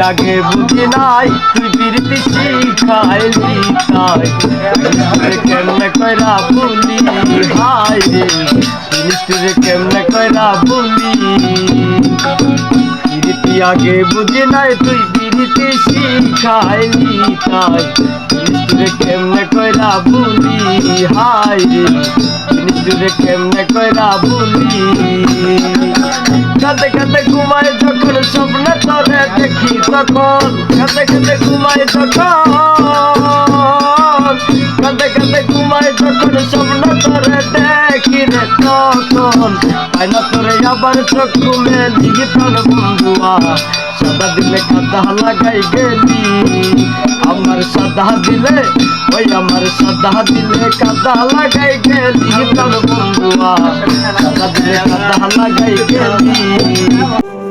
আগে বুঝি নাই তুই বিরতি শিখাইলি তাই কেমনে কইরা বলি হাই রে জিনিসটারে কেমনে কইরা বলি বিরতি আগে বুঝি নাই তুই বিরতি শিখাইলি তাই জিনিসটারে কেমনে কইরা বলি হাই রে জিনিসটারে কেমনে কইরা বলি কাঁদে কাঁদে ঘুমায় যখন স্বপ্নে তোরে দেখি তখন কাঁদে কাঁদে ঘুমায় যখন কাঁদে কাঁদে ঘুমায় যখন স্বপ্নে তোরে দেখি রে তখন পাই না তোরে আবার চক্ষু মেলি প্রাণ বন্ধুয়া সাদা দিলে কাদা লাগাই গেলি আমার সাদা দিলে ওই আমার সাদা দিলে কাদা লাগাই গেলি প্রাণ বন্ধুয়া সাদা দিলে কাদা লাগাই গেলি